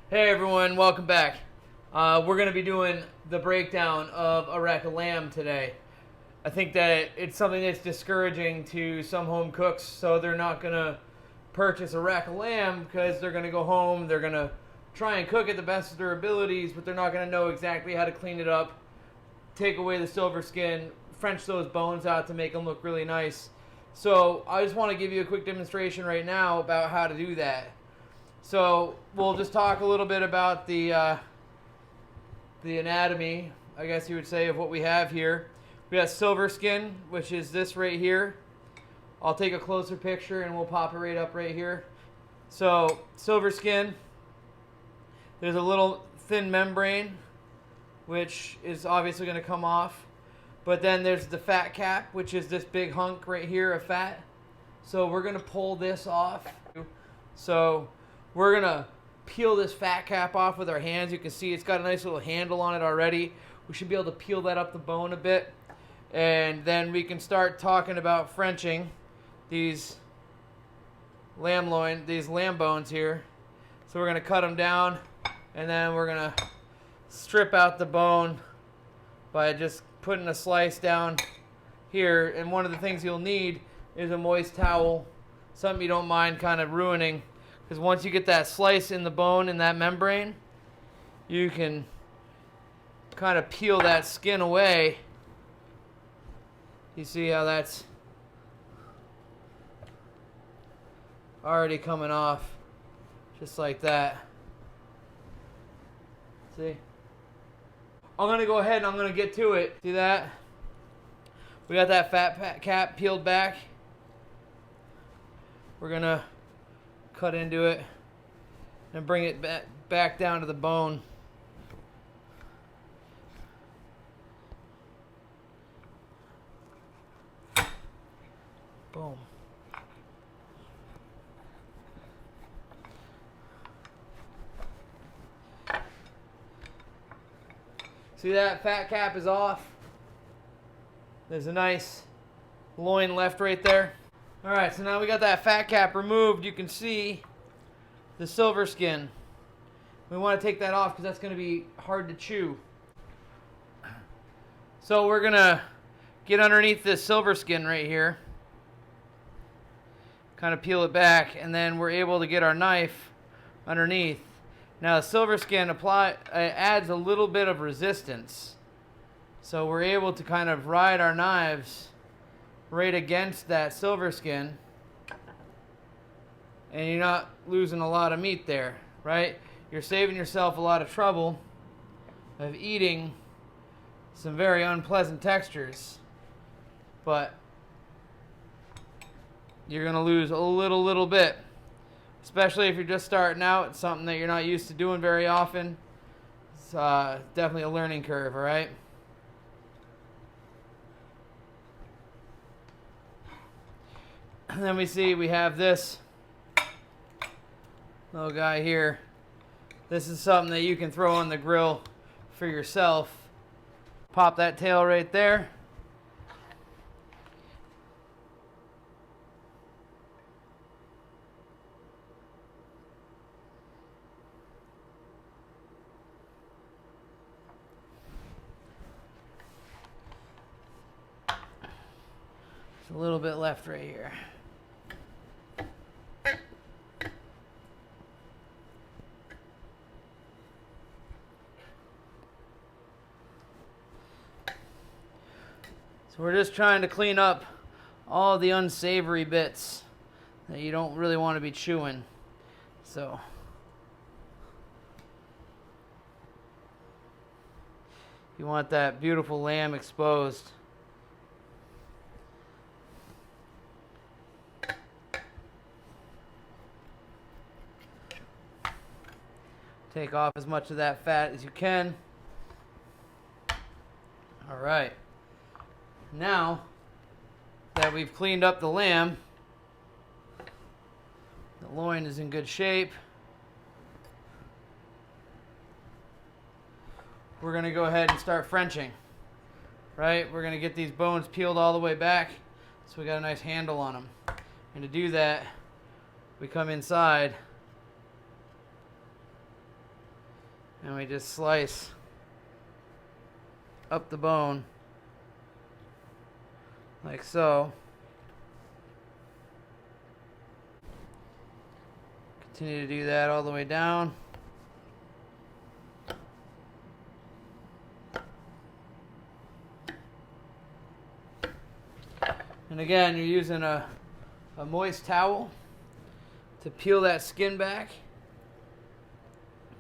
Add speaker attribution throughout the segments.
Speaker 1: Hey everyone, welcome back. We're going to be doing the breakdown of a rack of lamb today. I think that it's something that's discouraging to some home cooks, so they're not going to purchase a rack of lamb because they're going to go home, they're going to try and cook it the best of their abilities, but they're not going to know exactly how to clean it up, take away the silver skin, French those bones out to make them look really nice. So I just want to give you a quick demonstration right now about how to do that. So we'll just talk a little bit about the anatomy, I guess you would say, of what we have here. We got silver skin, which is this right here. I'll take a closer picture and we'll pop it right up right here. So silver skin, there's a little thin membrane, which is obviously going to come off. But then there's the fat cap, which is this big hunk right here of fat. So we're going to pull this off. So we're going to peel this fat cap off with our hands. You can see it's got a nice little handle on it already. We should be able to peel that up the bone a bit. And then we can start talking about Frenching these lamb bones here. So we're going to cut them down, and then we're going to strip out the bone by just putting a slice down here. And one of the things you'll need is a moist towel, something you don't mind kind of ruining. Because once you get that slice in the bone in that membrane, you can kind of peel that skin away. You see how that's already coming off, just like that. See? I'm going to go ahead and I'm going to get to it. See that? We got that fat cap peeled back. We're going to cut into it and bring it back down to the bone. Boom. See that fat cap is off? There's a nice loin left right there. Alright, so now we got that fat cap removed. You can see the silver skin. We want to take that off because that's going to be hard to chew. So we're going to get underneath this silver skin right here. Kind of peel it back, and then we're able to get our knife underneath. Now the silver skin adds a little bit of resistance. So we're able to kind of ride our knives right against that silver skin, and you're not losing a lot of meat there, right? You're saving yourself a lot of trouble of eating some very unpleasant textures, but you're going to lose a little bit, especially if you're just starting out. It's something that you're not used to doing very often. It's definitely a learning curve, all right? And then we have this little guy here. This is something that you can throw on the grill for yourself. Pop that tail right there. There's a little bit left right here. So we're just trying to clean up all the unsavory bits that you don't really want to be chewing. So you want that beautiful lamb exposed. Take off as much of that fat as you can. All right. Now that we've cleaned up the lamb, the loin is in good shape. We're going to go ahead and start Frenching. Right? We're going to get these bones peeled all the way back so we got a nice handle on them. And to do that, we come inside And we just slice up the bone like so. Continue to do that all the way down. And again, you're using a moist towel to peel that skin back.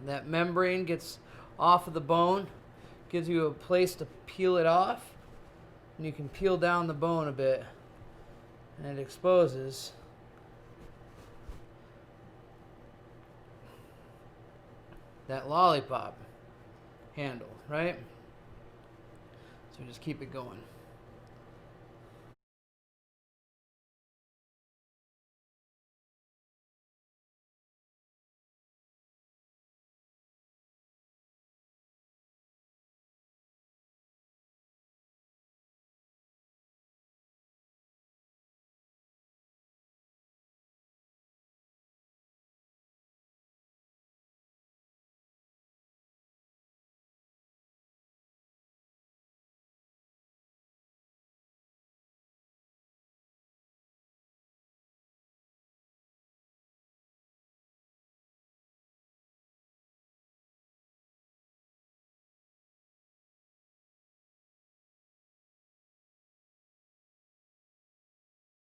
Speaker 1: That membrane gets off of the bone, gives you a place to peel it off, and you can peel down the bone a bit, and it exposes that lollipop handle, right? So just keep it going.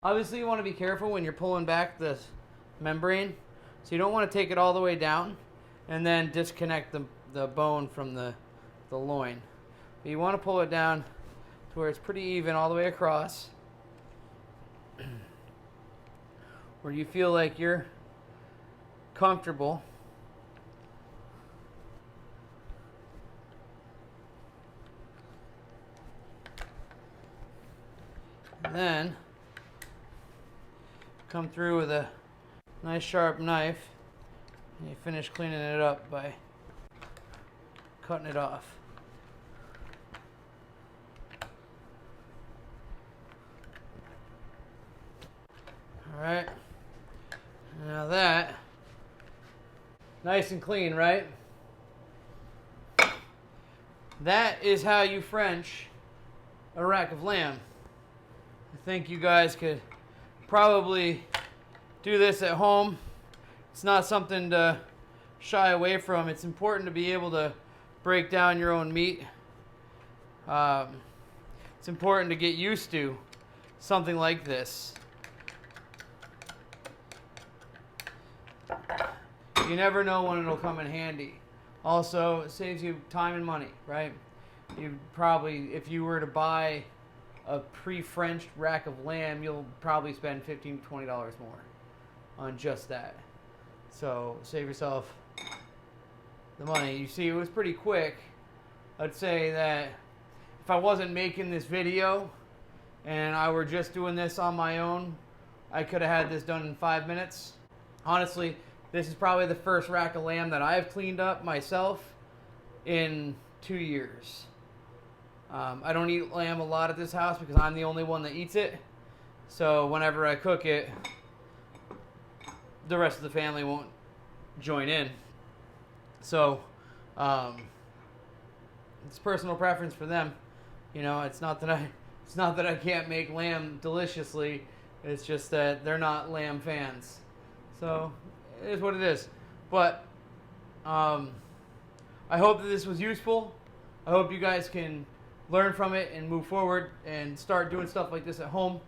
Speaker 1: Obviously, you want to be careful when you're pulling back this membrane. So you don't want to take it all the way down and then disconnect the bone from the loin. But you want to pull it down to where it's pretty even all the way across, where you feel like you're comfortable. And then come through with a nice sharp knife, and you finish cleaning it up by cutting it off. Alright, now that, nice and clean, right? That is how you French a rack of lamb. I think you guys could probably do this at home. It's not something to shy away from. It's important to be able to break down your own meat. It's important to get used to something like this. You never know when it'll come in handy. Also, it saves you time and money, right? You probably, if you were to buy a pre-Frenched rack of lamb, you'll probably spend $15 to $20 more on just that. So save yourself the money. You see, it was pretty quick. I'd say that if I wasn't making this video and I were just doing this on my own, I could have had this done in 5 minutes. Honestly, this is probably the first rack of lamb that I've cleaned up myself in 2 years. I don't eat lamb a lot at this house because I'm the only one that eats it. So whenever I cook it, the rest of the family won't join in. So it's personal preference for them. You know, it's not that I can't make lamb deliciously. It's just that they're not lamb fans. So it is what it is. But I hope that this was useful. I hope you guys can learn from it and move forward and start doing stuff like this at home.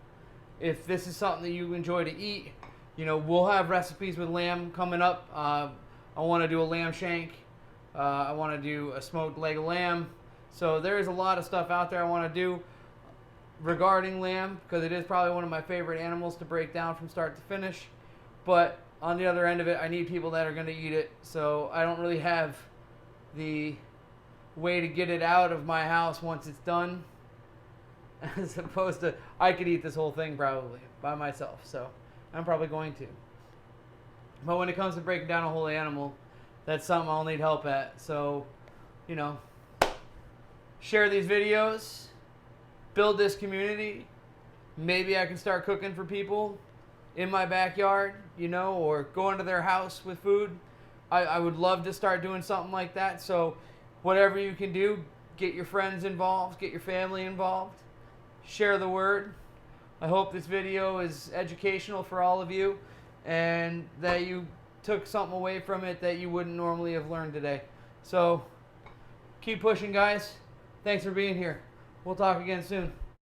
Speaker 1: If this is something that you enjoy to eat, you know, we'll have recipes with lamb coming up. I want to do a lamb shank. I want to do a smoked leg of lamb. So there's a lot of stuff out there I want to do regarding lamb because it is probably one of my favorite animals to break down from start to finish. But on the other end of it, I need people that are going to eat it. So I don't really have the way to get it out of my house once it's done, as opposed to I could eat this whole thing probably by myself, so I'm probably going to. But when it comes to breaking down a whole animal, that's something I'll need help at. So, you know, share these videos, build this community. Maybe I can start cooking for people in my backyard, you know, or go into their house with food. I would love to start doing something like that. So whatever you can do, get your friends involved, get your family involved, share the word. I hope this video is educational for all of you and that you took something away from it that you wouldn't normally have learned today. So keep pushing, guys. Thanks for being here. We'll talk again soon.